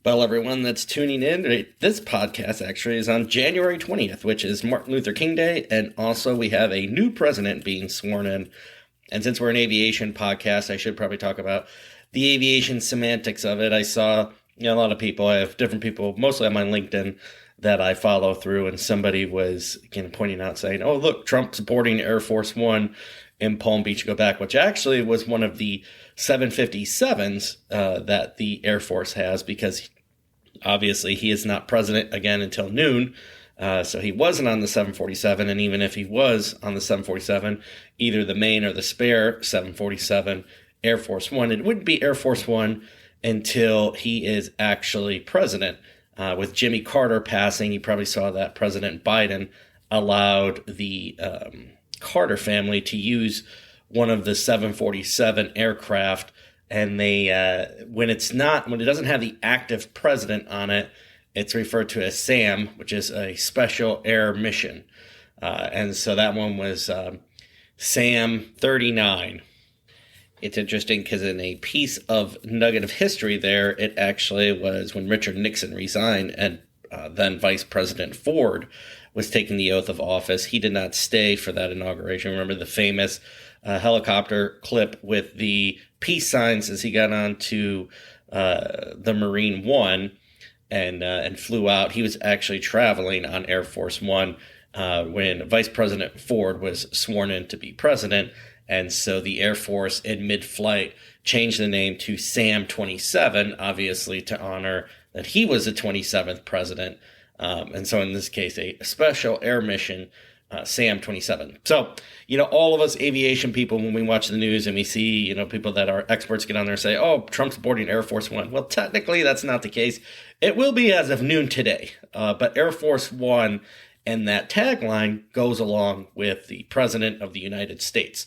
Well, everyone that's tuning in, this podcast actually is on January 20th, which is Martin Luther King Day, and also we have a new president being sworn in. And since we're an aviation podcast, I should probably talk about the aviation semantics of it. I saw a lot of people, I have different people, mostly on my LinkedIn, that I follow through, and somebody was pointing out saying, oh, look, Trump supporting Air Force One in Palm Beach Go Back, which actually was one of the 757s that the Air Force has, because obviously he is not president again until noon. So he wasn't on the 747, and even if he was on the 747, either the main or the spare 747 Air Force One, it wouldn't be Air Force One until he is actually president. With Jimmy Carter passing, you probably saw that President Biden allowed the Carter family to use one of the 747 aircraft, and they when it doesn't have the active president on it, it's referred to as SAM, which is a special air mission, and so that one was SAM 39. It's interesting because in a piece of nugget of history there, it actually was when Richard Nixon resigned and then Vice President Ford was taking the oath of office. He did not stay for that inauguration. Remember the famous helicopter clip with the peace signs as he got onto the Marine One and flew out. He was actually traveling on Air Force One when Vice President Ford was sworn in to be president. And so the Air Force in mid-flight changed the name to SAM 27, obviously to honor that he was the 27th president. And so in this case, a special air mission, SAM 27. So, all of us aviation people, when we watch the news and we see, people that are experts get on there and say, oh, Trump's boarding Air Force One. Well, technically, that's not the case. It will be as of noon today. But Air Force One and that tagline goes along with the President of the United States.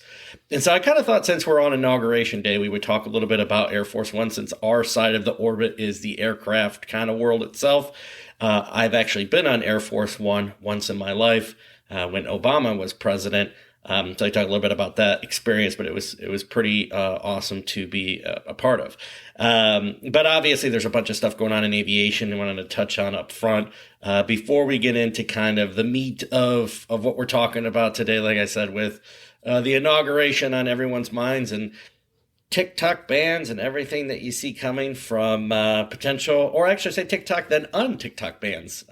And so I kind of thought since we're on Inauguration Day, we would talk a little bit about Air Force One, since our side of the orbit is the aircraft kind of world itself. I've actually been on Air Force One once in my life when Obama was president. So I talk a little bit about that experience, but it was pretty awesome to be a part of. But obviously there's a bunch of stuff going on in aviation I wanted to touch on up front before we get into kind of the meat of what we're talking about today. Like I said, with the inauguration on everyone's minds and TikTok bans and everything that you see coming from potential, or actually say TikTok, then un-TikTok bans.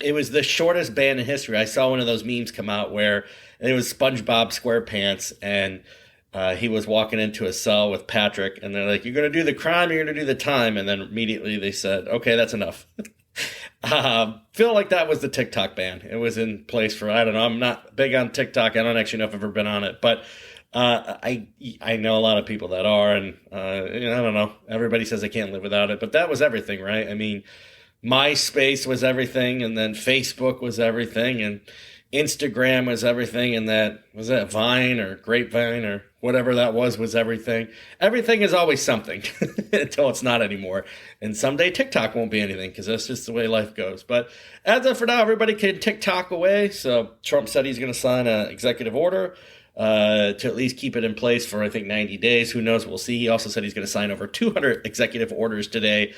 It was the shortest ban in history. I saw one of those memes come out where it was SpongeBob SquarePants, and he was walking into a cell with Patrick, and they're like, you're going to do the crime, you're going to do the time. And then immediately they said, okay, that's enough. Feel like that was the TikTok ban. It was in place for, I don't know, I'm not big on TikTok. I don't actually know if I've ever been on it, but I know a lot of people that are, and I don't know. Everybody says they can't live without it, but that was everything, right? I mean, MySpace was everything, and then Facebook was everything, and Instagram was everything, and was that Vine or Grapevine or whatever that was everything. Everything is always something until it's not anymore. And someday TikTok won't be anything because that's just the way life goes. But as of for now, everybody can TikTok away. So Trump said he's going to sign an executive order to at least keep it in place for, I think, 90 days. Who knows? We'll see. He also said he's going to sign over 200 executive orders today,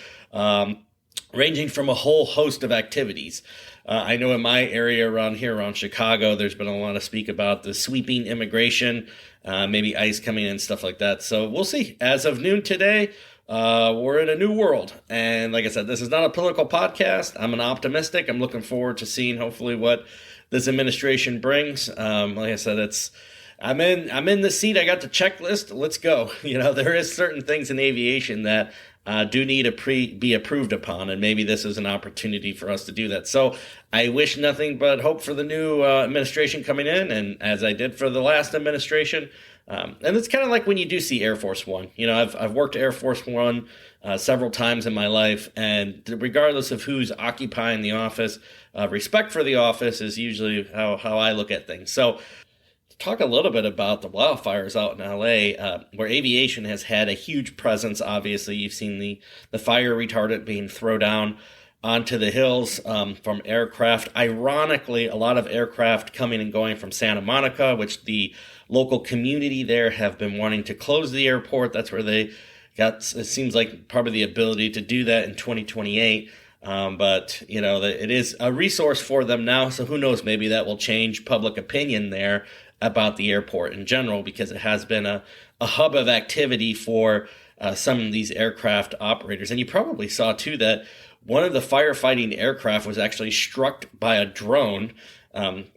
ranging from a whole host of activities. I know in my area around Chicago, there's been a lot of speak about the sweeping immigration, maybe ICE coming in, stuff like that. So we'll see. As of noon today, we're in a new world. And like I said, this is not a political podcast. I'm an optimistic. I'm looking forward to seeing hopefully what this administration brings. Like I said, I'm in the seat. I got the checklist. Let's go. There is certain things in aviation that do need to be approved upon, and maybe this is an opportunity for us to do that. So I wish nothing but hope for the new administration coming in, and as I did for the last administration. And it's kind of like when you do see Air Force One. I've worked Air Force One several times in my life, and regardless of who's occupying the office, respect for the office is usually how I look at things. So talk a little bit about the wildfires out in LA, where aviation has had a huge presence. Obviously, you've seen the fire retardant being thrown down onto the hills from aircraft. Ironically, a lot of aircraft coming and going from Santa Monica, which the local community there have been wanting to close the airport. That's where they got, it seems like, probably the ability to do that in 2028. But it is a resource for them now. So who knows? Maybe that will change public opinion there about the airport in general, because it has been a hub of activity for some of these aircraft operators. And you probably saw too that one of the firefighting aircraft was actually struck by a drone,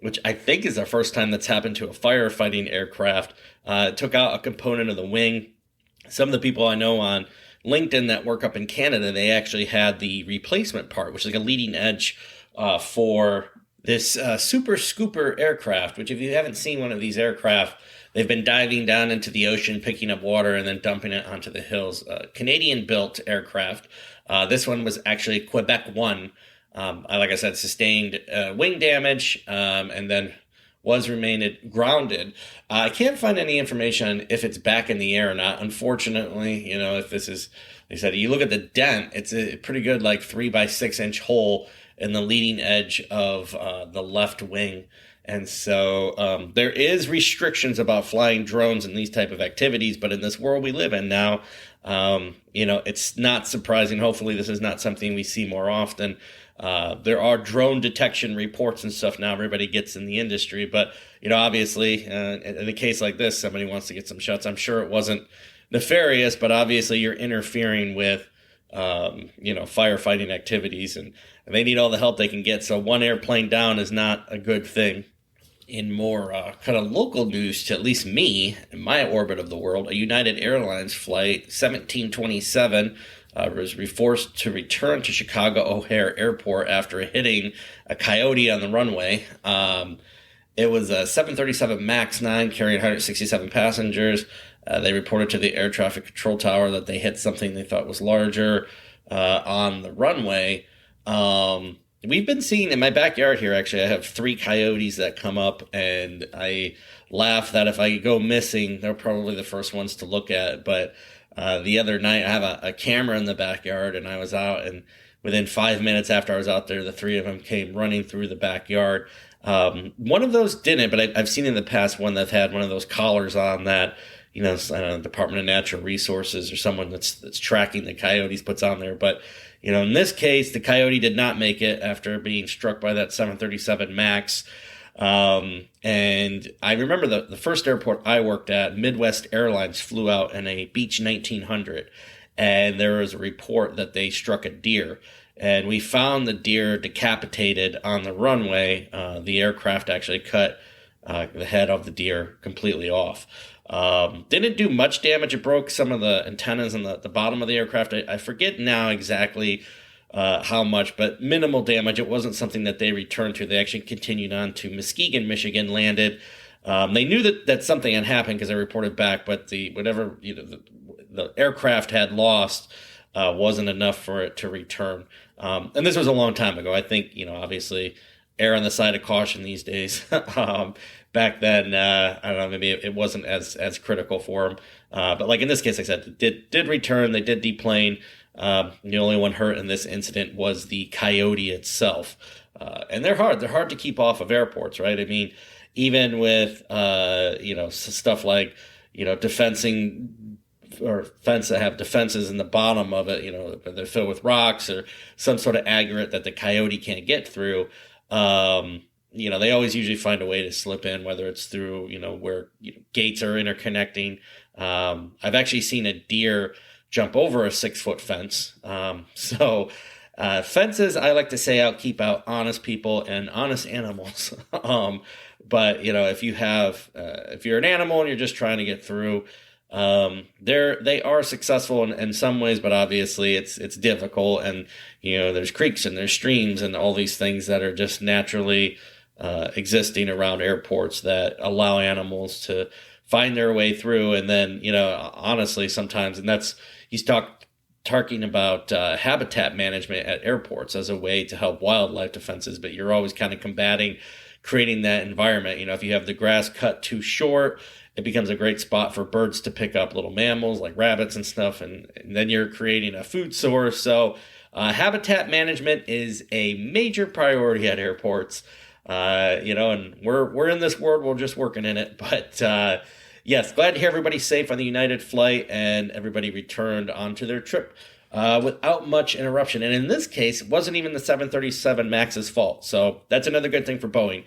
which I think is the first time that's happened to a firefighting aircraft. It took out a component of the wing. Some of the people I know on LinkedIn that work up in Canada, they actually had the replacement part, which is like a leading edge for this Super Scooper aircraft, which if you haven't seen one of these aircraft, they've been diving down into the ocean, picking up water, and then dumping it onto the hills. Canadian-built aircraft. This one was actually Quebec 1. Like I said, sustained wing damage and then was remained grounded. I can't find any information on if it's back in the air or not. Unfortunately, if this is, they said, you look at the dent, it's a pretty good 3 by 6 inch hole in the leading edge of the left wing. And so there is restrictions about flying drones and these type of activities, but in this world we live in now, it's not surprising. Hopefully this is not something we see more often. There are drone detection reports and stuff now everybody gets in the industry, but obviously in a case like this, somebody wants to get some shots. I'm sure it wasn't nefarious, but obviously you're interfering with firefighting activities, and they need all the help they can get. So one airplane down is not a good thing. In more kind of local news to at least me, in my orbit of the world, a United Airlines flight 1727 was forced to return to Chicago O'Hare Airport after hitting a coyote on the runway. It was a 737 MAX 9 carrying 167 passengers. They reported to the air traffic control tower that they hit something they thought was larger on the runway. We've been seeing in my backyard here, actually, I have 3 coyotes that come up, and I laugh that if I go missing, they're probably the first ones to look at. But the other night, I have a camera in the backyard, and I was out, and within 5 minutes after I was out there, the 3 of them came running through the backyard. One of those didn't, but I've seen in the past one that had one of those collars on that, Department of Natural Resources or someone that's tracking the coyotes puts on there. But in this case, the coyote did not make it after being struck by that 737 MAX. And I remember the first airport I worked at, Midwest Airlines flew out in a Beech 1900, and there was a report that they struck a deer. And we found the deer decapitated on the runway. The aircraft actually cut the head of the deer completely off. Didn't do much damage. It broke some of the antennas on the bottom of the aircraft. I forget now exactly how much, but minimal damage. It wasn't something that they returned to. They actually continued on to Muskegon, Michigan, landed. They knew that something had happened because they reported back, but the aircraft had lost wasn't enough for it to return. And this was a long time ago. I think, obviously err on the side of caution these days. Back then, I don't know, maybe it wasn't as critical for them. But like in this case, like I said, did return, they did deplane. The only one hurt in this incident was the coyote itself. And they're hard to keep off of airports, right? I mean, even with, stuff like, defensing or fence that have defenses in the bottom of it, they're filled with rocks or some sort of aggregate that the coyote can't get through. They always usually find a way to slip in, whether it's through, where gates are interconnecting. I've actually seen a deer jump over a 6-foot fence. Fences, I like to say, keep out honest people and honest animals. But if you're an animal and you're just trying to get through, they are successful in some ways, but obviously it's difficult. And, there's creeks and there's streams and all these things that are just naturally existing around airports that allow animals to find their way through. And then, honestly, sometimes, and he's talking about habitat management at airports as a way to help wildlife defenses, but you're always kind of creating that environment. If you have the grass cut too short, it becomes a great spot for birds to pick up little mammals like rabbits and stuff, and then you're creating a food source. So habitat management is a major priority at airports. And we're in this world, we're just working in it, but Yes, glad to hear everybody's safe on the United flight and everybody returned onto their trip without much interruption. And in this case, it wasn't even the 737 MAX's fault. So that's another good thing for Boeing.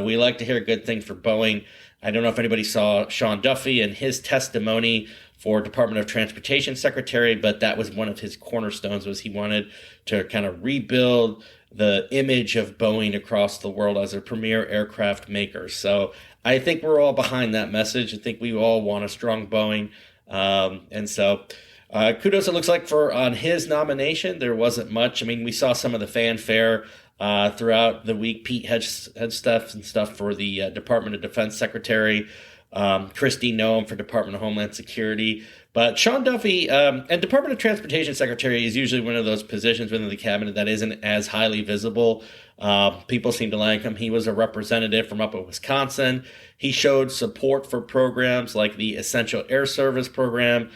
We like to hear good things for Boeing. I don't know if anybody saw Sean Duffy and his testimony for Department of Transportation Secretary, but that was one of his cornerstones, was he wanted to kind of rebuild the image of Boeing across the world as a premier aircraft maker. So I think we're all behind that message. I think we all want a strong Boeing. Kudos, it looks like, for on his nomination. There wasn't much. I mean, we saw some of the fanfare throughout the week. Pete had stuff and stuff for the Department of Defense Secretary. Christy Noem for Department of Homeland Security. But Sean Duffy and Department of Transportation Secretary is usually one of those positions within the cabinet that isn't as highly visible. People seem to like him. He was a representative from up in Wisconsin. He showed support for programs like the Essential Air Service program,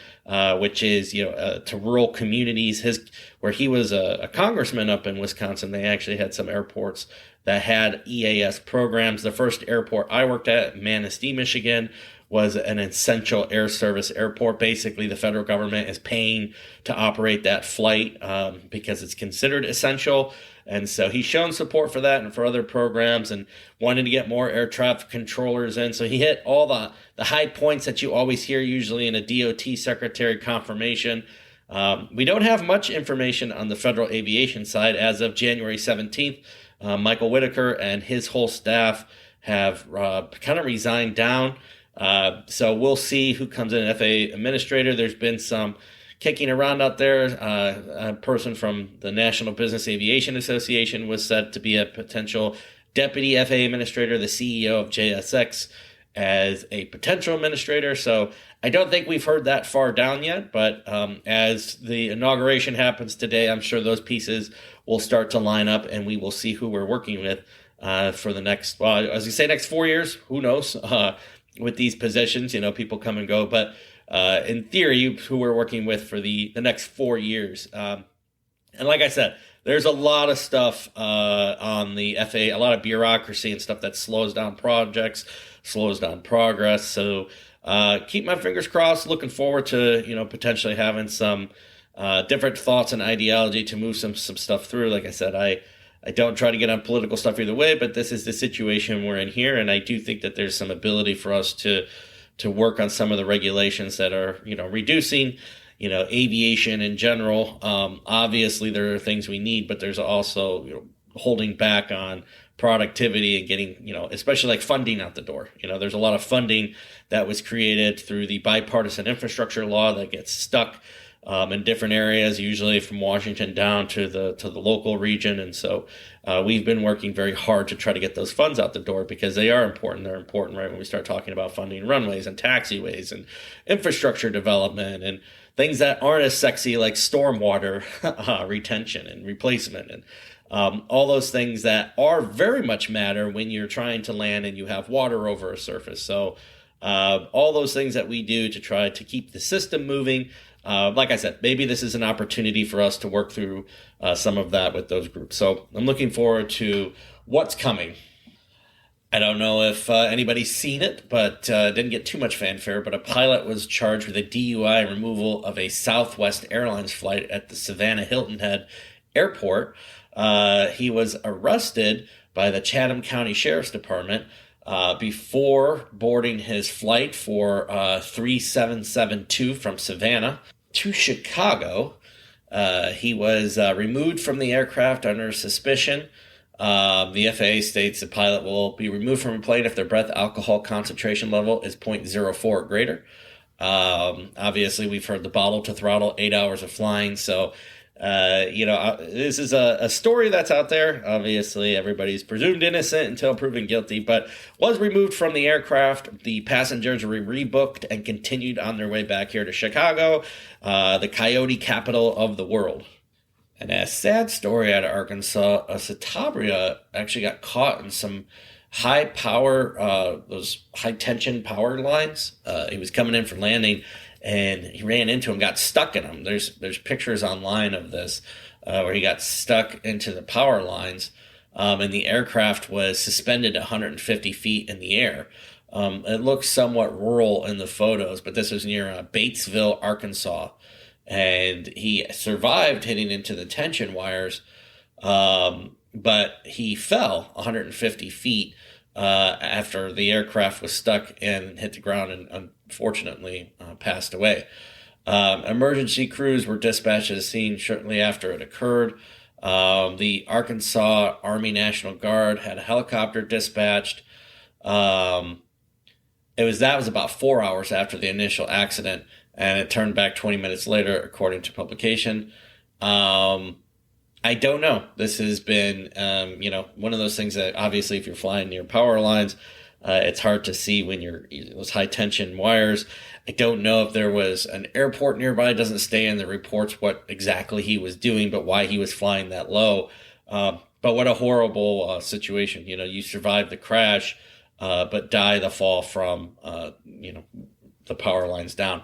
which is to rural communities. Where he was a congressman up in Wisconsin, they actually had some airports that had EAS programs. The first airport I worked at, Manistee, Michigan, was an essential air service airport. Basically, the federal government is paying to operate that flight because it's considered essential. And so he's shown support for that and for other programs and wanted to get more air traffic controllers in. So he hit all the high points that you always hear usually in a DOT secretary confirmation. We don't have much information on the federal aviation side as of January 17th. Michael Whitaker and his whole staff have kind of resigned down. So we'll see who comes in FAA administrator. There's been some kicking around out there. A person from the National Business Aviation Association was said to be a potential deputy FAA administrator, the CEO of JSX as a potential administrator. So I don't think we've heard that far down yet, but as the inauguration happens today, I'm sure those pieces will start to line up and we will see who we're working with for the next, well, as you say, next 4 years, who knows, with these positions, people come and go, but in theory, who we're working with for the next 4 years. And like I said, there's a lot of stuff on the FAA, a lot of bureaucracy and stuff that slows down projects, slows down progress. So keep my fingers crossed, looking forward to, potentially having some different thoughts and ideology to move some stuff through. Like I said, I don't try to get on political stuff either way, but this is the situation we're in here. And I do think that there's some ability for us to work on some of the regulations that are, reducing, aviation in general. Obviously, there are things we need, but there's also, holding back on productivity and getting, especially like funding out the door. There's a lot of funding that was created through the bipartisan infrastructure law that gets stuck in different areas, usually from Washington down to the local region. And so we've been working very hard to try to get those funds out the door because they are important. They're important right when we start talking about funding runways and taxiways and infrastructure development and things that aren't as sexy like stormwater retention and replacement and all those things that are very much matter when you're trying to land and you have water over a surface. So all those things that we do to try to keep the system moving. Like I said, maybe this is an opportunity for us to work through some of that with those groups. So I'm looking forward to what's coming. I don't know if anybody's seen it, but didn't get too much fanfare, but a pilot was charged with a DUI removal of a Southwest Airlines flight at the Savannah Hilton Head Airport. He was arrested by the Chatham County Sheriff's Department before boarding his flight for 3772 from Savannah to Chicago. He was removed from the aircraft under suspicion. The FAA states the pilot will be removed from a plane if their breath alcohol concentration level is 0.04 or greater. Obviously, we've heard the bottle to throttle, 8 hours of flying. So, this is a story that's out there. Obviously, everybody's presumed innocent until proven guilty, but was removed from the aircraft. The passengers were rebooked and continued on their way back here to Chicago, the coyote capital of the world. And a sad story out of Arkansas, a Citabria actually got caught in some high power, those high tension power lines. He was coming in for landing and he ran into him, got stuck in them. There's pictures online of this where he got stuck into the power lines and the aircraft was suspended 150 feet in the air. It looks somewhat rural in the photos, but this was near Batesville, Arkansas. And he survived hitting into the tension wires, but he fell 150 feet after the aircraft was stuck and hit the ground and unfortunately passed away. Emergency crews were dispatched to the scene shortly after it occurred. The Arkansas Army National Guard had a helicopter dispatched. That was about 4 hours after the initial accident, and it turned back 20 minutes later, according to publication. I don't know. This has been, one of those things that obviously if you're flying near power lines, it's hard to see when you're those high tension wires. I don't know if there was an airport nearby. It doesn't stay in the reports what exactly he was doing, but why he was flying that low. But what a horrible situation. You survive the crash, but die the fall from, the power lines down.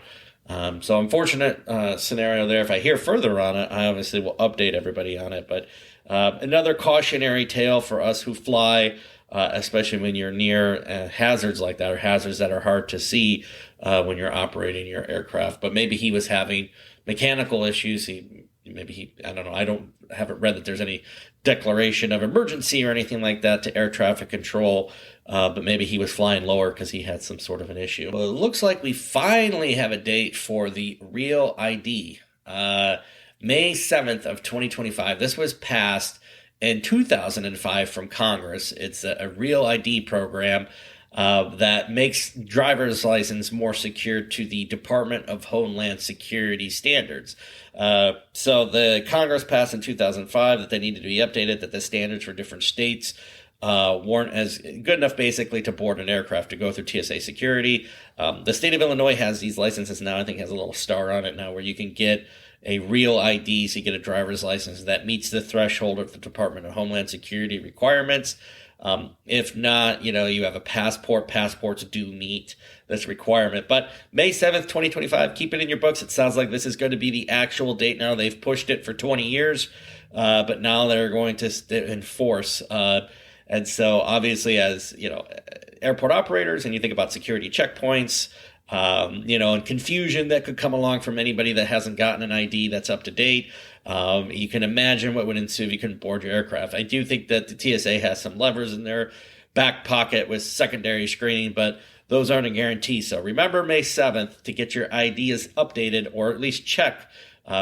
So unfortunate scenario there. If I hear further on it, I obviously will update everybody on it. But another cautionary tale for us who fly, especially when you're near hazards like that, or hazards that are hard to see when you're operating your aircraft. But maybe he was having mechanical issues. I don't know. Haven't read that there's any declaration of emergency or anything like that to air traffic control. But maybe he was flying lower because he had some sort of an issue. Well, it looks like we finally have a date for the Real ID. May 7th of 2025. This was passed in 2005 from Congress. It's a Real ID program that makes driver's license more secure to the Department of Homeland Security standards. So the Congress passed in 2005 that they needed to be updated, that the standards for different states weren't as good enough basically to board an aircraft to go through TSA security. The state of Illinois has these licenses now. I think has a little star on it now where you can get a Real ID, so you get a driver's license that meets the threshold of the Department of Homeland Security requirements. If not, you have a passport. Passports do meet this requirement. But May 7th, 2025, keep it in your books. It sounds like this is going to be the actual date now. They've pushed it for 20 years, but now they're going to enforce. And so obviously as, airport operators, and you think about security checkpoints, and confusion that could come along from anybody that hasn't gotten an ID that's up to date. You can imagine what would ensue if you couldn't board your aircraft. I do think that the TSA has some levers in their back pocket with secondary screening, but those aren't a guarantee. So remember May 7th to get your IDs updated, or at least check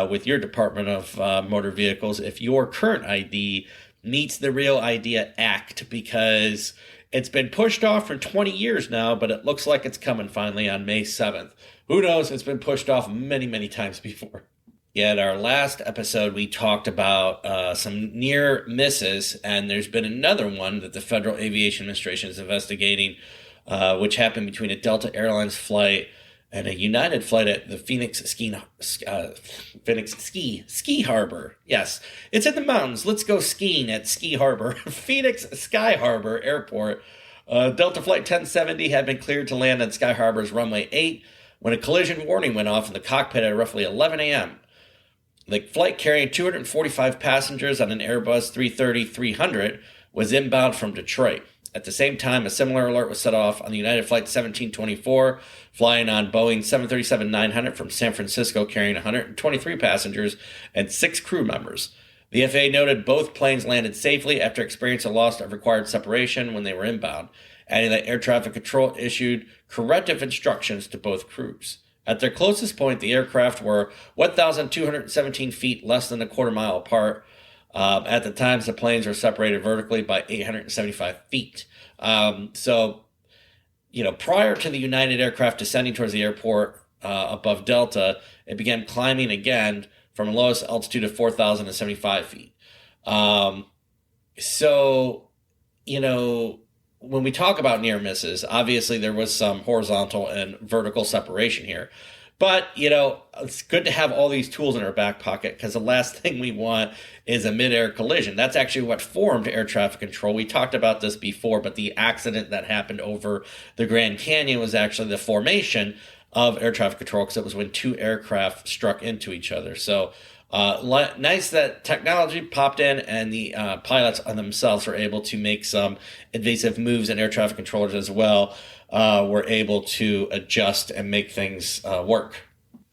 with your Department of Motor Vehicles if your current ID meets the Real ID Act, because it's been pushed off for 20 years now, but it looks like it's coming finally on May 7th. Who knows? It's been pushed off many, many times before. Yeah, in our last episode, we talked about some near misses, and there's been another one that the Federal Aviation Administration is investigating, which happened between a Delta Airlines flight and a United flight at the Phoenix Ski Harbor. Yes, it's in the mountains. Let's go skiing at Ski Harbor, Phoenix Sky Harbor Airport. Delta Flight 1070 had been cleared to land on Sky Harbor's runway 8 when a collision warning went off in the cockpit at roughly 11 a.m. The flight carrying 245 passengers on an Airbus 330-300 was inbound from Detroit. At the same time, a similar alert was set off on the United Flight 1724, flying on Boeing 737-900 from San Francisco, carrying 123 passengers and 6 crew members. The FAA noted both planes landed safely after experiencing a loss of required separation when they were inbound, adding that air traffic control issued corrective instructions to both crews. At their closest point, the aircraft were 1,217 feet, less than a quarter mile apart. At the time, the planes were separated vertically by 875 feet. So, prior to the United aircraft descending towards the airport above Delta, it began climbing again from a lowest altitude of 4,075 feet. When we talk about near misses, obviously there was some horizontal and vertical separation here. But, it's good to have all these tools in our back pocket, because the last thing we want is a mid-air collision. That's actually what formed air traffic control. We talked about this before, but the accident that happened over the Grand Canyon was actually the formation of air traffic control, because it was when two aircraft struck into each other. So Nice that technology popped in and the pilots on themselves were able to make some invasive moves, and air traffic controllers as well were able to adjust and make things work.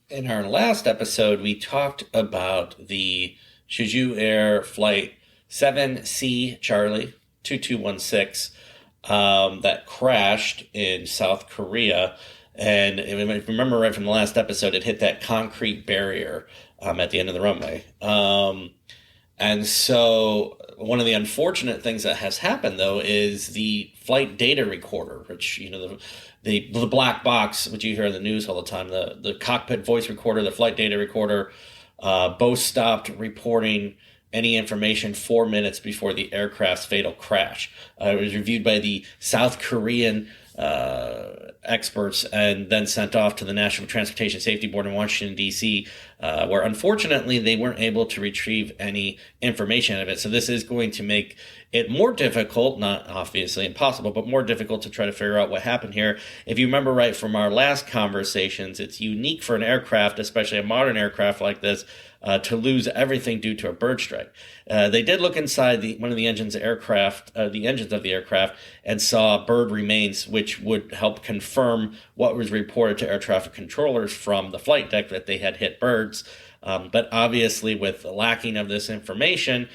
In our last episode, we talked about the Jeju Air Flight 7C Charlie 2216 that crashed in South Korea. And if you remember right from the last episode, it hit that concrete barrier at the end of the runway. And so one of the unfortunate things that has happened, though, is the flight data recorder, which, the black box, which you hear in the news all the time, the cockpit voice recorder, the flight data recorder, both stopped reporting any information 4 minutes before the aircraft's fatal crash. It was reviewed by the South Korean experts and then sent off to the National Transportation Safety Board in Washington, D.C., where unfortunately they weren't able to retrieve any information out of it. So this is going to make it more difficult, not obviously impossible, but more difficult to try to figure out what happened here. If you remember right from our last conversations, it's unique for an aircraft, especially a modern aircraft like this, to lose everything due to a bird strike. They did look inside one of the engines of the aircraft, and saw bird remains, which would help confirm what was reported to air traffic controllers from the flight deck, that they had hit birds. But obviously, with the lacking of this information,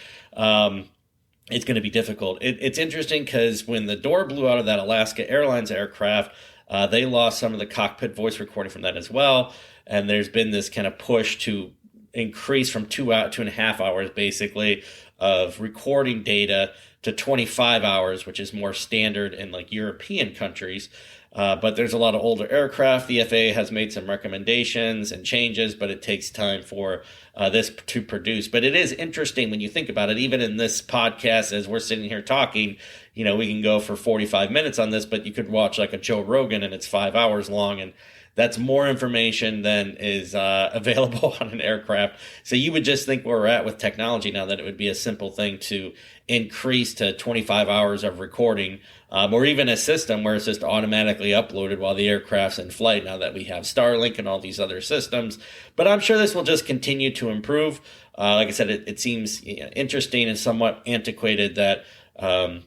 it's going to be difficult. It's interesting because when the door blew out of that Alaska Airlines aircraft, they lost some of the cockpit voice recording from that as well. And there's been this kind of push to increase from 2.5 hours basically of recording data to 25 hours, which is more standard in like European countries. But there's a lot of older aircraft. The FAA has made some recommendations and changes, but it takes time for this to produce. But it is interesting when you think about it. Even in this podcast, as we're sitting here talking, we can go for 45 minutes on this, but you could watch like a Joe Rogan and it's 5 hours long, and that's more information than is available on an aircraft. So you would just think where we're at with technology now, that it would be a simple thing to increase to 25 hours of recording, or even a system where it's just automatically uploaded while the aircraft's in flight, now that we have Starlink and all these other systems. But I'm sure this will just continue to improve. Like I said, it seems interesting and somewhat antiquated that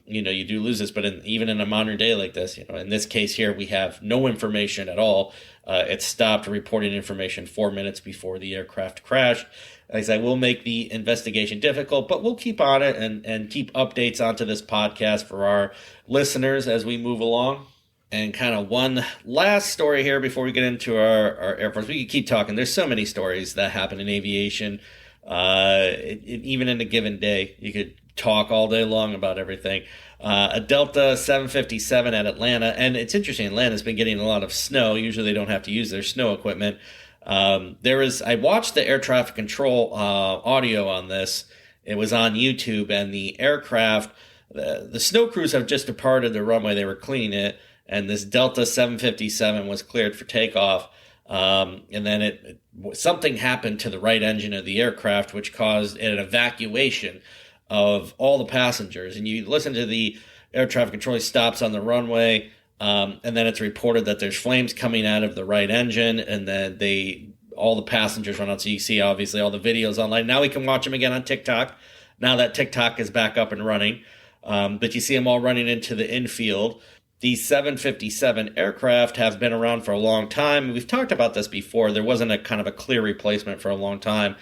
you do lose this, but even in a modern day like this, in this case here, we have no information at all. It stopped reporting information 4 minutes before the aircraft crashed. Like I said, we'll make the investigation difficult, but we'll keep on it and keep updates onto this podcast for our listeners as we move along. And kind of one last story here before we get into our Air Force. We could keep talking. There's so many stories that happen in aviation. Even in a given day, you could talk all day long about everything. A Delta 757 at Atlanta, and it's interesting, Atlanta's been getting a lot of snow. Usually they don't have to use their snow equipment. I watched the air traffic control audio on this. It was on YouTube, and the aircraft, the snow crews have just departed the runway. They were cleaning it, and this Delta 757 was cleared for takeoff. And then something happened to the right engine of the aircraft, which caused an evacuation of all the passengers. And you listen to the air traffic control stops on the runway, and then it's reported that there's flames coming out of the right engine, and then all the passengers run out. So you see, obviously, all the videos online. Now we can watch them again on TikTok, now that TikTok is back up and running. But you see them all running into the infield. These 757 aircraft have been around for a long time. We've talked about this before. There wasn't a kind of a clear replacement for a long time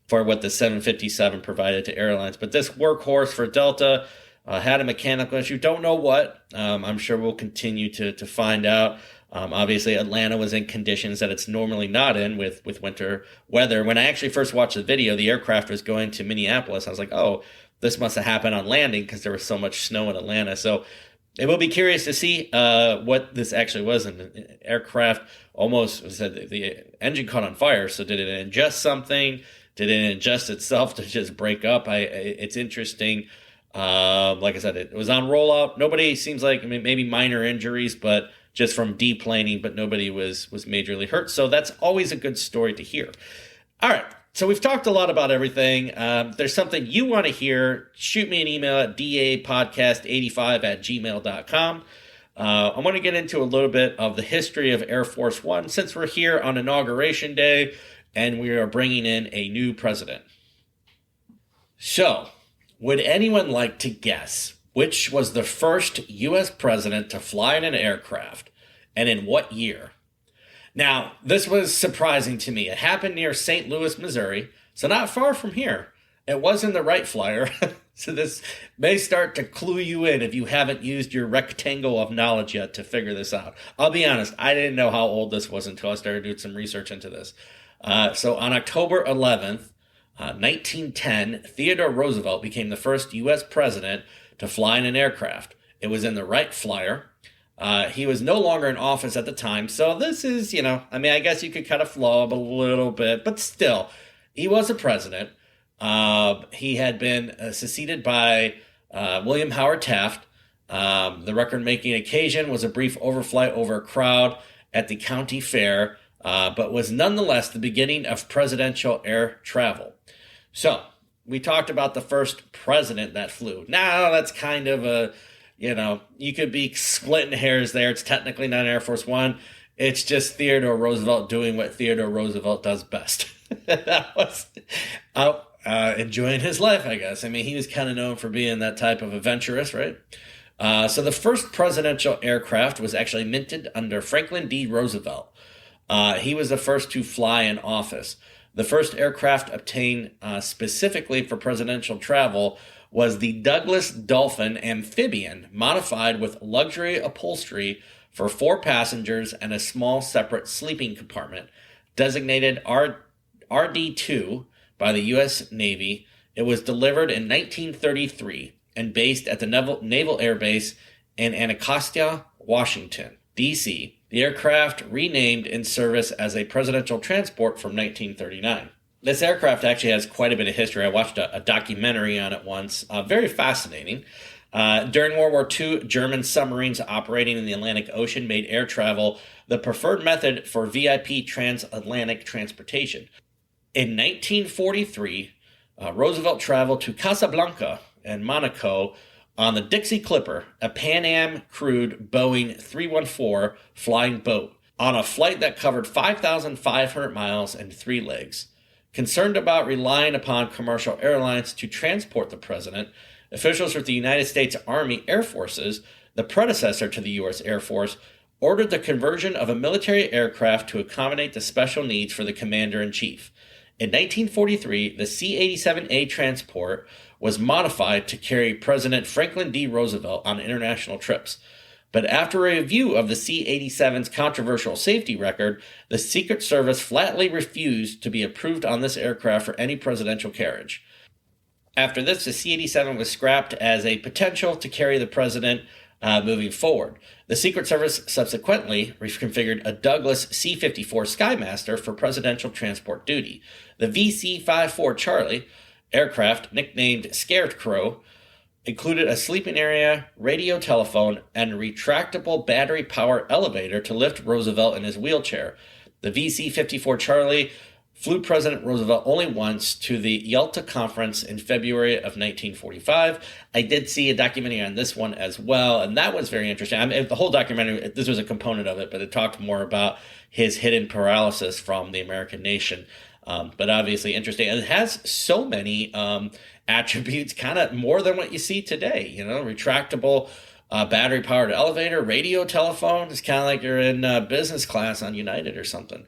for what the 757 provided to airlines. But this workhorse for Delta had a mechanical issue. Don't know what. I'm sure we'll continue to find out. Obviously, Atlanta was in conditions that it's normally not in with winter weather. When I actually first watched the video, the aircraft was going to Minneapolis. I was like, oh, this must have happened on landing because there was so much snow in Atlanta. So it will be curious to see what this actually was. An aircraft almost said the engine caught on fire. So did it ingest something? Did it ingest itself to just break up? It's interesting. Like I said, it was on rollout. Nobody seems like, maybe minor injuries, but just from deplaning, but nobody was majorly hurt. So that's always a good story to hear. All right. So we've talked a lot about everything. There's something you want to hear, shoot me an email at dapodcast85@gmail.com. I want to get into a little bit of the history of Air Force One. Since we're here on Inauguration Day, and we are bringing in a new president. So, would anyone like to guess which was the first U.S. president to fly in an aircraft, and in what year? Now, this was surprising to me. It happened near St. Louis, Missouri, so not far from here. It was in the Wright Flyer, so this may start to clue you in if you haven't used your rectangle of knowledge yet to figure this out. I'll be honest, I didn't know how old this was until I started doing some research into this. So on October 11th, 1910, Theodore Roosevelt became the first U.S. president to fly in an aircraft. It was in the Wright Flyer. He was no longer in office at the time, so this is, I guess you could kind of flub a little bit, but still, he was a president. He had been succeeded by William Howard Taft. The record-making occasion was a brief overflight over a crowd at the county fair, but was nonetheless the beginning of presidential air travel. So, we talked about the first president that flew. Now, that's kind of a, you could be splitting hairs there. It's technically not Air Force One. It's just Theodore Roosevelt doing what Theodore Roosevelt does best. That was enjoying his life, I guess. I mean, he was kind of known for being that type of adventurous, right? So the first presidential aircraft was actually minted under Franklin D. Roosevelt. He was the first to fly in office. The first aircraft obtained specifically for presidential travel was the Douglas Dolphin amphibian, modified with luxury upholstery for 4 passengers and a small separate sleeping compartment. Designated RD-2 by the U.S. Navy, it was delivered in 1933 and based at the Naval Air Base in Anacostia, Washington, D.C. The aircraft renamed in service as a presidential transport from 1939. This aircraft actually has quite a bit of history. I watched a documentary on it once. Very fascinating. During World War II, German submarines operating in the Atlantic Ocean made air travel the preferred method for VIP transatlantic transportation. In 1943, Roosevelt traveled to Casablanca and Monaco on the Dixie Clipper, a Pan Am crewed Boeing 314 flying boat, on a flight that covered 5,500 miles and 3 legs. Concerned about relying upon commercial airlines to transport the president, officials with the United States Army Air Forces, the predecessor to the U.S. Air Force, ordered the conversion of a military aircraft to accommodate the special needs for the commander-in-chief. In 1943, the C-87A transport was modified to carry President Franklin D. Roosevelt on international trips. But after a review of the C-87's controversial safety record, the Secret Service flatly refused to be approved on this aircraft for any presidential carriage. After this, the C-87 was scrapped as a potential to carry the president moving forward. The Secret Service subsequently reconfigured a Douglas C-54 Skymaster for presidential transport duty. The VC-54 Charlie aircraft, nicknamed Scarecrow, included a sleeping area, radio telephone, and a retractable battery-powered elevator to lift Roosevelt in his wheelchair. The VC-54 Charlie flew President Roosevelt only once to the Yalta Conference in February of 1945. I did see a documentary on this one as well, and that was very interesting. I mean, the whole documentary, this was a component of it, but it talked more about his hidden paralysis from the American nation. But obviously interesting. And it has so many attributes, kind of more than what you see today. Retractable battery-powered elevator, radio telephone. It's kind of like you're in business class on United or something.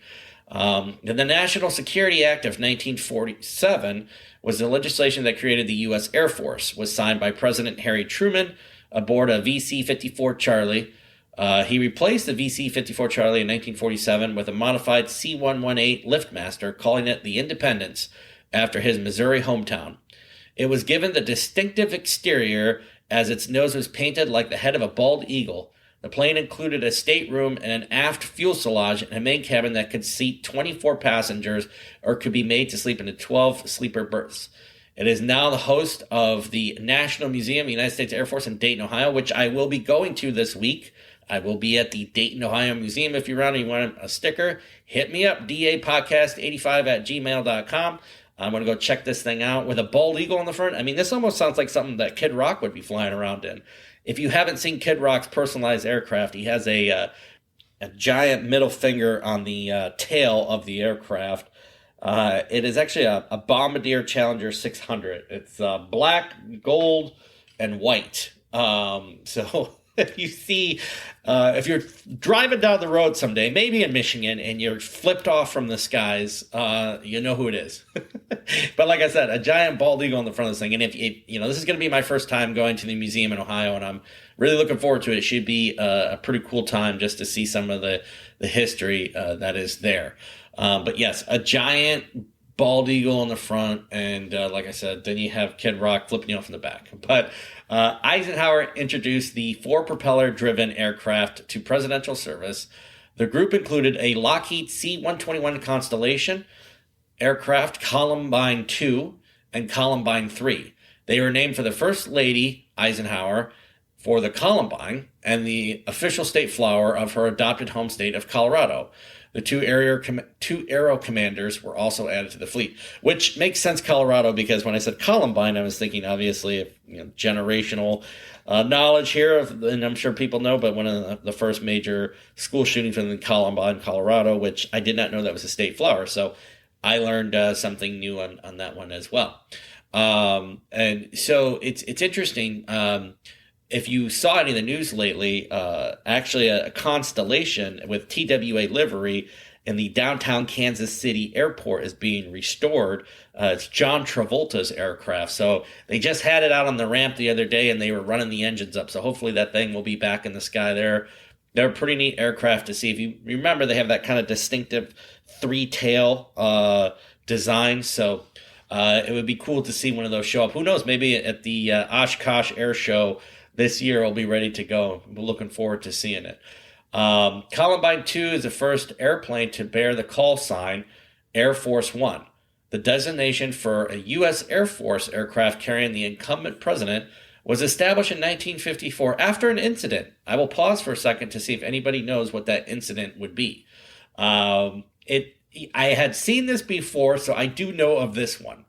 The National Security Act of 1947 was the legislation that created the U.S. Air Force, was signed by President Harry Truman aboard a VC-54 Charlie. He replaced the VC-54 Charlie in 1947 with a modified C-118 Liftmaster, calling it the Independence, after his Missouri hometown. It was given the distinctive exterior as its nose was painted like the head of a bald eagle. The plane included a stateroom and an aft fuselage and a main cabin that could seat 24 passengers or could be made to sleep into 12 sleeper berths. It is now the host of the National Museum of the United States Air Force in Dayton, Ohio, which I will be going to this week. I will be at the Dayton, Ohio Museum. If you're around and you want a sticker, hit me up, dapodcast85@gmail.com. I'm going to go check this thing out with a bald eagle on the front. I mean, this almost sounds like something that Kid Rock would be flying around in. If you haven't seen Kid Rock's personalized aircraft, he has a giant middle finger on the tail of the aircraft. It is actually a Bombardier Challenger 600. It's black, gold, and white. So if you see, if you're driving down the road someday, maybe in Michigan, and you're flipped off from the skies, you know who it is. But like I said, a giant bald eagle on the front of this thing. And if this is going to be my first time going to the museum in Ohio, and I'm really looking forward to it. It should be a pretty cool time just to see some of the history that is there. But yes, a giant bald eagle on the front, and like I said, then you have Kid Rock flipping you off in the back. But Eisenhower introduced the 4-propeller-driven aircraft to presidential service. The group included a Lockheed C-121 Constellation aircraft, Columbine 2 and Columbine 3. They were named for the First Lady Eisenhower for the Columbine and the official state flower of her adopted home state of Colorado. The two Aero Commanders were also added to the fleet, which makes sense, Colorado, because when I said Columbine, I was thinking, obviously, of generational knowledge here, and I'm sure people know, but one of the first major school shootings was in Columbine, Colorado, which I did not know that was a state flower, so I learned something new on that one as well. And so it's interesting. If you saw any of the news lately, actually a Constellation with TWA livery in the downtown Kansas City airport is being restored. It's John Travolta's aircraft. So they just had it out on the ramp the other day, and they were running the engines up. So hopefully that thing will be back in the sky there. They're a pretty neat aircraft to see. If you remember, they have that kind of distinctive 3-tail design. So it would be cool to see one of those show up. Who knows? Maybe at the Oshkosh Air Show this year, I'll be ready to go. We're looking forward to seeing it. Columbine 2 is the first airplane to bear the call sign Air Force One. The designation for a U.S. Air Force aircraft carrying the incumbent president was established in 1954 after an incident. I will pause for a second to see if anybody knows what that incident would be. I had seen this before, so I do know of this one.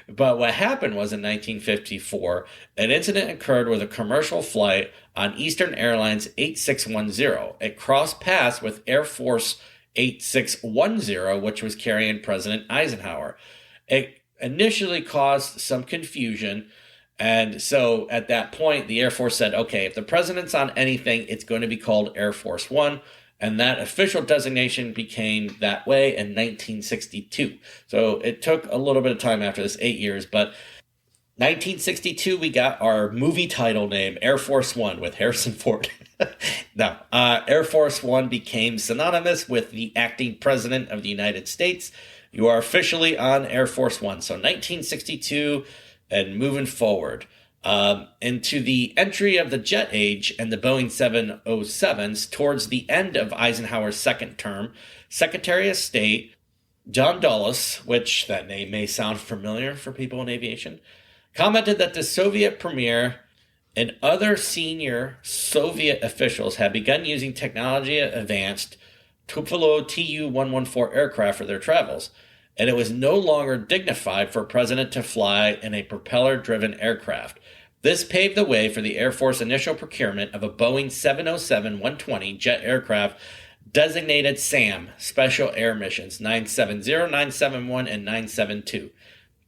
But what happened was in 1954, an incident occurred with a commercial flight on Eastern Airlines 8610. It crossed paths with Air Force 8610, which was carrying President Eisenhower. It initially caused some confusion. And so at that point, the Air Force said, okay, if the president's on anything, it's going to be called Air Force One. And that official designation became that way in 1962. So it took a little bit of time after this, 8 years. But 1962, we got our movie title name, Air Force One, with Harrison Ford. Now, Air Force One became synonymous with the acting president of the United States. You are officially on Air Force One. So 1962 and moving forward. Into the entry of the jet age and the Boeing 707s towards the end of Eisenhower's second term, Secretary of State John Dulles, which that name may sound familiar for people in aviation, commented that the Soviet premier and other senior Soviet officials had begun using technology-advanced Tupolev Tu-114 aircraft for their travels, and it was no longer dignified for a president to fly in a propeller-driven aircraft. This paved the way for the Air Force initial procurement of a Boeing 707-120 jet aircraft designated SAM, Special Air Missions, 970, 971, and 972.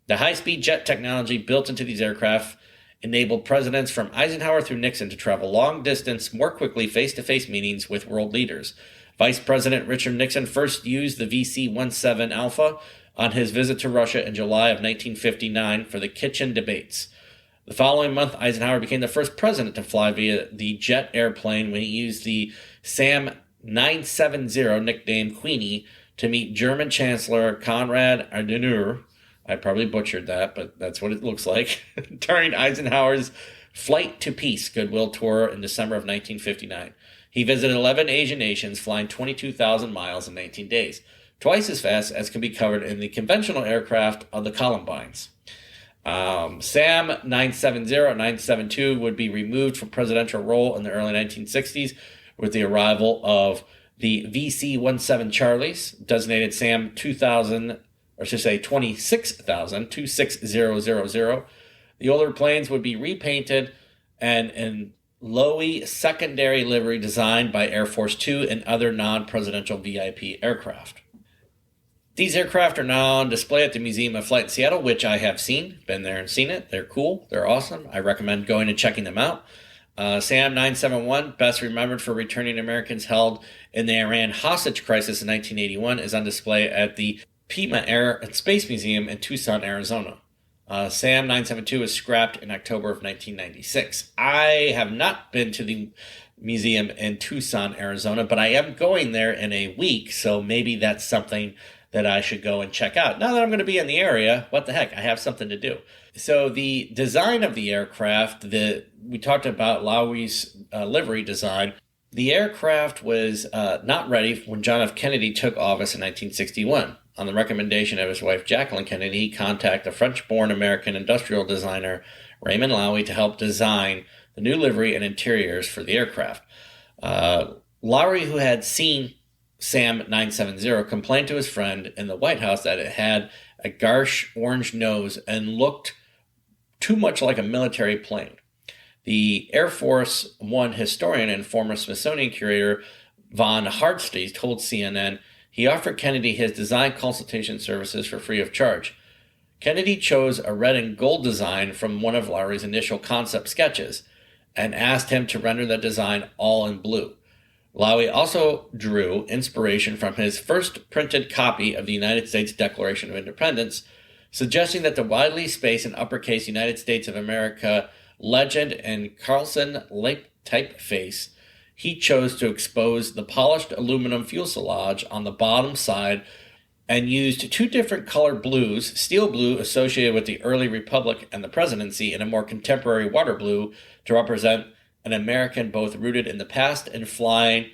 The high-speed jet technology built into these aircraft enabled presidents from Eisenhower through Nixon to travel long distance more quickly face-to-face meetings with world leaders. Vice President Richard Nixon first used the VC-17 Alpha on his visit to Russia in July of 1959 for the kitchen debates. The following month, Eisenhower became the first president to fly via the jet airplane when he used the SAM 970, nicknamed Queenie, to meet German Chancellor Konrad Adenauer. I probably butchered that, but that's what it looks like. During Eisenhower's Flight to Peace goodwill tour in December of 1959. He visited 11 Asian nations, flying 22,000 miles in 19 days, twice as fast as can be covered in the conventional aircraft of the Columbines. SAM 970 and 972 would be removed from presidential role in the early 1960s with the arrival of the VC-17 Charlies, designated SAM 2000, or I should say 26,000, 26000. The older planes would be repainted and in Lowy secondary livery designed by Air Force Two and other non-presidential VIP aircraft. These aircraft are now on display at the Museum of Flight in Seattle, which I have seen, been there and seen it. They're cool. They're awesome. I recommend going and checking them out. SAM 971, best remembered for returning Americans held in the Iran hostage crisis in 1981, is on display at the Pima Air and Space Museum in Tucson, Arizona. SAM 972 was scrapped in October of 1996. I have not been to the museum in Tucson, Arizona, but I am going there in a week, so maybe that's something that I should go and check out. Now that I'm going to be in the area, what the heck, I have something to do. So the design of the aircraft, we talked about Lowry's livery design. The aircraft was not ready when John F. Kennedy took office in 1961. On the recommendation of his wife Jacqueline Kennedy, he contacted the French-born American industrial designer Raymond Loewy to help design the new livery and interiors for the aircraft. Loewy, who had seen SAM 970, complained to his friend in the White House that it had a garish orange nose and looked too much like a military plane. The Air Force One historian and former Smithsonian curator Von Hardstein told CNN he offered Kennedy his design consultation services for free of charge. Kennedy chose a red and gold design from one of Lowery's initial concept sketches and asked him to render the design all in blue. Loewy also drew inspiration from his first printed copy of the United States Declaration of Independence, suggesting that the widely spaced and uppercase United States of America legend and Carlson Lake typeface, he chose to expose the polished aluminum fuselage on the bottom side and used two different colored blues, steel blue associated with the early republic and the presidency, and a more contemporary water blue to represent an American both rooted in the past and flying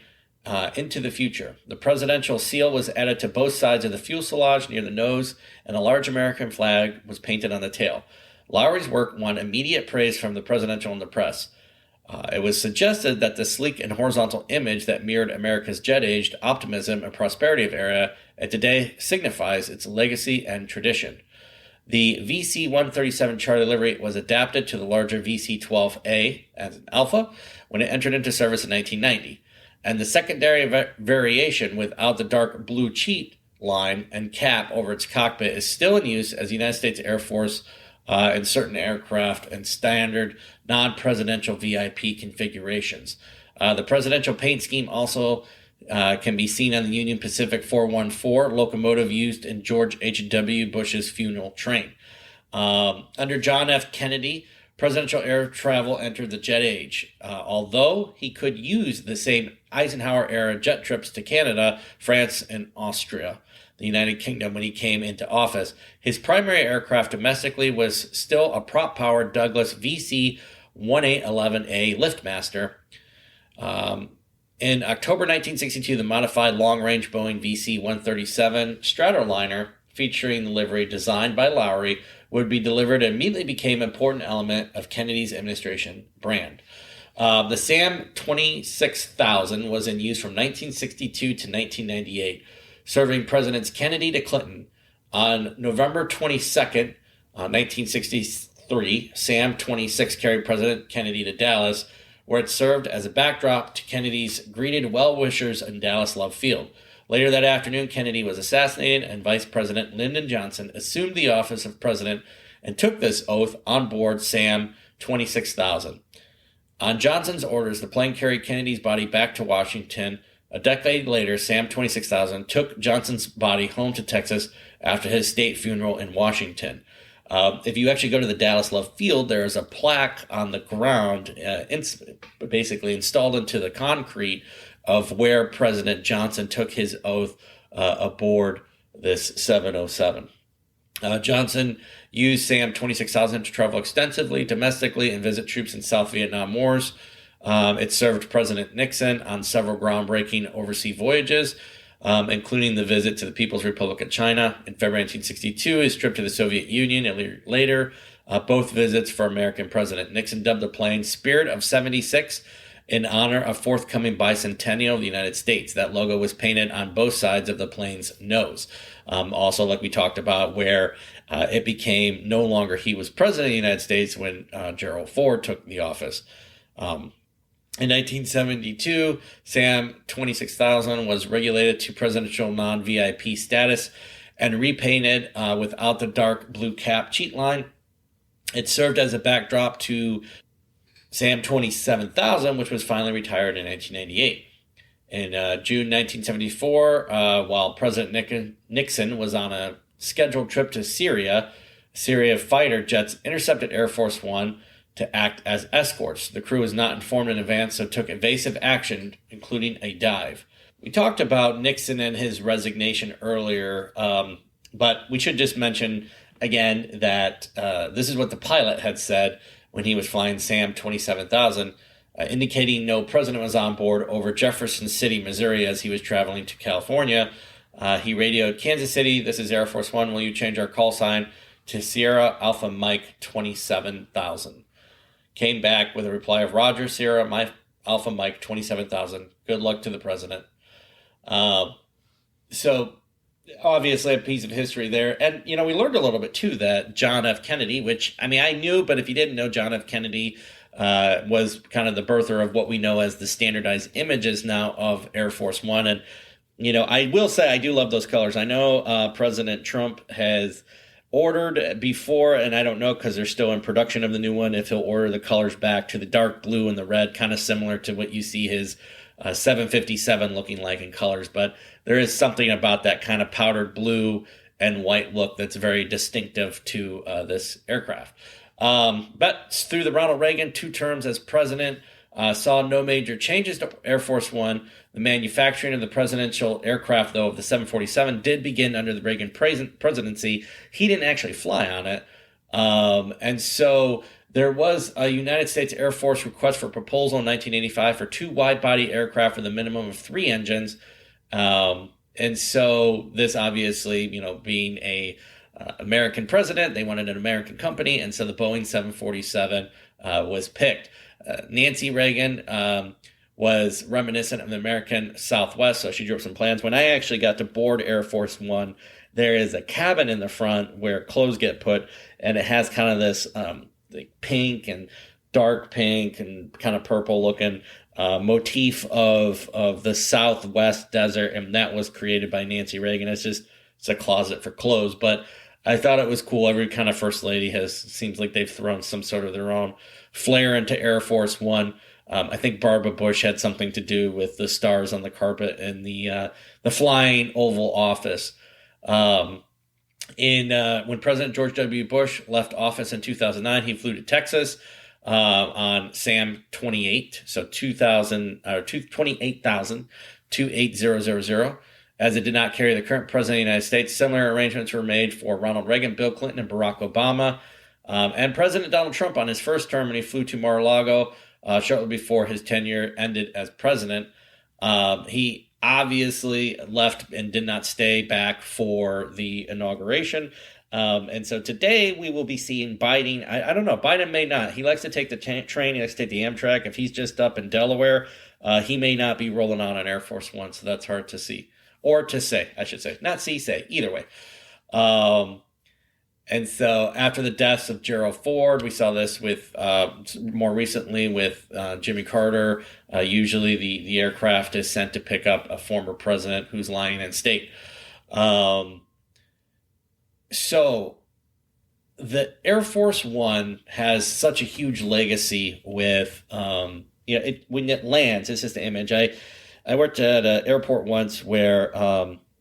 into the future. The presidential seal was added to both sides of the fuselage near the nose, and a large American flag was painted on the tail. Lowery's work won immediate praise from the presidential and the press. It was suggested that the sleek and horizontal image that mirrored America's jet-aged optimism and prosperity of era and today signifies its legacy and tradition. The VC-137 Charlie livery was adapted to the larger VC-12A as an Alpha when it entered into service in 1990, and the secondary variation without the dark blue cheat line and cap over its cockpit is still in use as the United States Air Force in certain aircraft and standard non-presidential VIP configurations. The presidential paint scheme also can be seen on the Union Pacific 414 locomotive used in George H.W. Bush's funeral train. Under John F. Kennedy, presidential air travel entered the jet age. Although he could use the same Eisenhower-era jet trips to Canada, France, and Austria, the United Kingdom, when he came into office, his primary aircraft domestically was still a prop-powered Douglas VC-1811A Liftmaster. In October 1962, the modified long-range Boeing VC-137 Stratoliner, featuring the livery designed by Lowery, would be delivered and immediately became an important element of Kennedy's administration brand. The SAM 26000 was in use from 1962 to 1998, serving Presidents Kennedy to Clinton. On November 22nd, 1963, SAM 26 carried President Kennedy to Dallas, where it served as a backdrop to Kennedy's greeted well-wishers in Dallas Love Field. Later that afternoon, Kennedy was assassinated, and Vice President Lyndon Johnson assumed the office of president and took this oath on board SAM 26000. On Johnson's orders, the plane carried Kennedy's body back to Washington. A decade later, SAM 26000 took Johnson's body home to Texas after his state funeral in Washington. If you actually go to the Dallas Love Field, there is a plaque on the ground, basically installed into the concrete, of where President Johnson took his oath aboard this 707. Johnson used SAM 26000 to travel extensively domestically and visit troops in South Vietnam Wars. It served President Nixon on several groundbreaking overseas voyages, including the visit to the People's Republic of China in February 1962, his trip to the Soviet Union, and later, both visits for American President Nixon dubbed the plane Spirit of 76 in honor of forthcoming bicentennial of the United States. That logo was painted on both sides of the plane's nose. Also, like we talked about, where it became no longer he was president of the United States when Gerald Ford took the office. In 1972, SAM 26000 was regulated to presidential non-VIP status and repainted without the dark blue cap cheat line. It served as a backdrop to SAM 27,000, which was finally retired in 1998. In June 1974, while President Nixon was on a scheduled trip to Syria, fighter jets intercepted Air Force One to act as escorts. The crew was not informed in advance, so took evasive action, including a dive. We talked about Nixon and his resignation earlier, but we should just mention again that this is what the pilot had said when he was flying SAM 27,000, indicating no president was on board over Jefferson City, Missouri, as he was traveling to California. He radioed Kansas City, "This is Air Force One. Will you change our call sign to Sierra Alpha Mike 27,000? Came back with a reply of, "Roger, Sierra Alpha Mike 27,000. Good luck to the president." So obviously a piece of history there. And, we learned a little bit too that John F. Kennedy, which, I knew, but if you didn't know, John F. Kennedy was kind of the birther of what we know as the standardized images now of Air Force One. And, I will say I do love those colors. I know President Trump has ordered before, and I don't know because they're still in production of the new one, if he'll order the colors back to the dark blue and the red, kind of similar to what you see his 757 looking like in colors. But there is something about that kind of powdered blue and white look that's very distinctive to this aircraft. But through the Ronald Reagan 2 terms as president, saw no major changes to Air Force One. The manufacturing of the presidential aircraft, though, of the 747 did begin under the Reagan presidency. He didn't actually fly on it. And so there was a United States Air Force request for proposal in 1985 for 2 wide-body aircraft with a minimum of 3 engines. And so this obviously, being a American president, they wanted an American company, and so the Boeing 747 was picked. Nancy Reagan was reminiscent of the American Southwest, so she drew up some plans. When I actually got to board Air Force One, there is a cabin in the front where clothes get put, and it has kind of this like pink and dark pink and kind of purple looking motif of the Southwest desert, and that was created by Nancy Reagan. It's a closet for clothes, but I thought it was cool. Every kind of first lady seems like they've thrown some sort of their own flair into Air Force One. I think Barbara Bush had something to do with the stars on the carpet in the flying Oval Office. When President George W. Bush left office in 2009, he flew to Texas on SAM 28, so 28,000, 28000. As it did not carry the current president of the United States, similar arrangements were made for Ronald Reagan, Bill Clinton, and Barack Obama. And President Donald Trump on his first term when he flew to Mar-a-Lago shortly before his tenure ended as president. He obviously left and did not stay back for the inauguration. And so today we will be seeing Biden. I don't know. Biden may not. He likes to take the train. He likes to take the Amtrak. If he's just up in Delaware, he may not be rolling on Air Force One. So that's hard to see. Or to say, I should say. Not see, say. Either way. And so after the deaths of Gerald Ford, we saw this with more recently with Jimmy Carter. Usually the aircraft is sent to pick up a former president who's lying in state. So the Air Force One has such a huge legacy with, when it lands, it's just the image. I worked at an airport once where,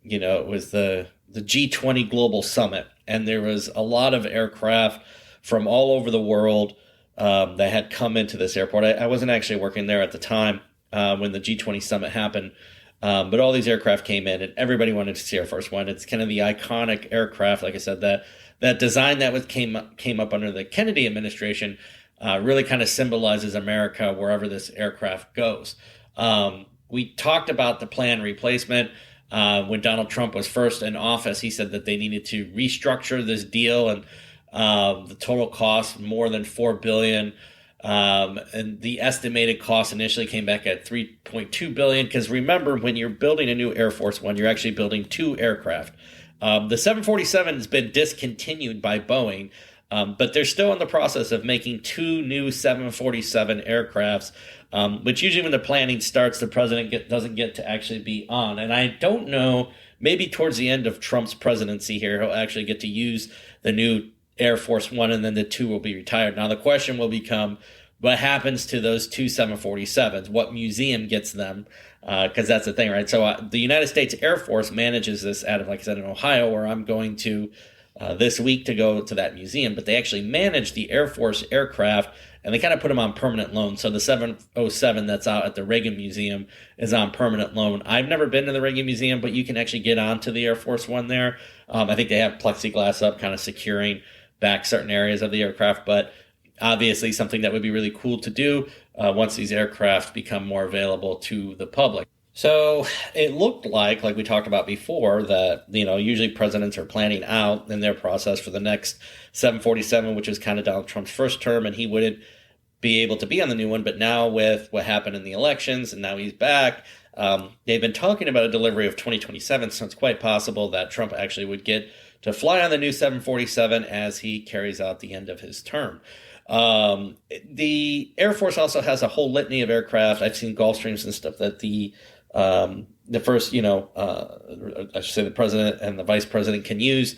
it was the G20 Global Summit, and there was a lot of aircraft from all over the world that had come into this airport. I wasn't actually working there at the time when the G20 Summit happened, but all these aircraft came in, and everybody wanted to see Air Force One. It's kind of the iconic aircraft, like I said, that design that came up under the Kennedy administration really kind of symbolizes America wherever this aircraft goes. We talked about the planned replacement. When Donald Trump was first in office, he said that they needed to restructure this deal, and the total cost more than $4 billion. And the estimated cost initially came back at $3.2 billion. Because remember, when you're building a new Air Force One, you're actually building 2 aircraft. The 747 has been discontinued by Boeing, but they're still in the process of making 2 new 747 aircrafts. Which usually when the planning starts, the president doesn't get to actually be on. And I don't know, maybe towards the end of Trump's presidency here, he'll actually get to use the new Air Force One, and then the two will be retired. Now, the question will become, what happens to those two 747s? What museum gets them? Because that's the thing, right? So the United States Air Force manages this out of, like I said, in Ohio, where I'm going to this week to go to that museum. But they actually manage the Air Force aircraft, and they kind of put them on permanent loan. So the 707 that's out at the Reagan Museum is on permanent loan. I've never been to the Reagan Museum, but you can actually get onto the Air Force One there. I think they have plexiglass up, kind of securing back certain areas of the aircraft, but obviously something that would be really cool to do once these aircraft become more available to the public. So it looked like we talked about before, that, usually presidents are planning out in their process for the next 747, which is kind of Donald Trump's first term, and he wouldn't be able to be on the new one. But now with what happened in the elections, and now he's back, they've been talking about a delivery of 2027, so it's quite possible that Trump actually would get to fly on the new 747 as he carries out the end of his term. The Air Force also has a whole litany of aircraft. I've seen Gulfstreams and stuff that the first, I should say the president and the vice president can use.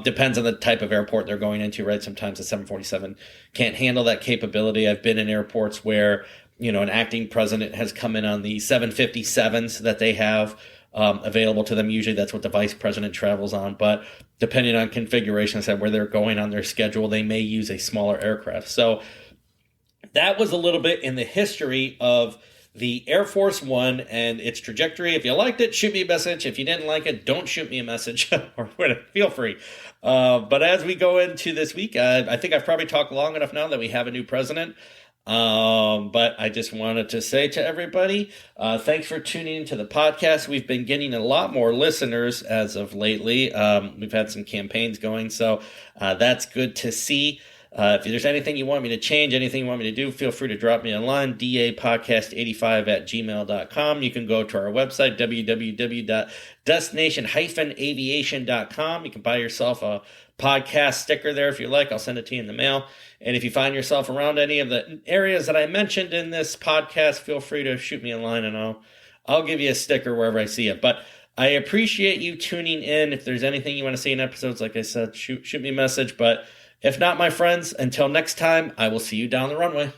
Depends on the type of airport they're going into, right? Sometimes the 747 can't handle that capability. I've been in airports where, an acting president has come in on the 757s that they have available to them. Usually that's what the vice president travels on, but depending on configurations and where they're going on their schedule, they may use a smaller aircraft. So that was a little bit in the history of the Air Force One and its trajectory. If you liked it, shoot me a message. If you didn't like it, don't shoot me a message, or feel free. But as we go into this week, I think I've probably talked long enough now that we have a new president. But I just wanted to say to everybody, thanks for tuning into the podcast. We've been getting a lot more listeners as of lately. We've had some campaigns going, so that's good to see. If there's anything you want me to change, anything you want me to do, feel free to drop me a line, dapodcast85@gmail.com. You can go to our website, www.destination-aviation.com. You can buy yourself a podcast sticker there if you like. I'll send it to you in the mail. And if you find yourself around any of the areas that I mentioned in this podcast, feel free to shoot me a line, and I'll give you a sticker wherever I see it. But I appreciate you tuning in. If there's anything you want to see in episodes, like I said, shoot me a message. But if not, my friends, until next time, I will see you down the runway.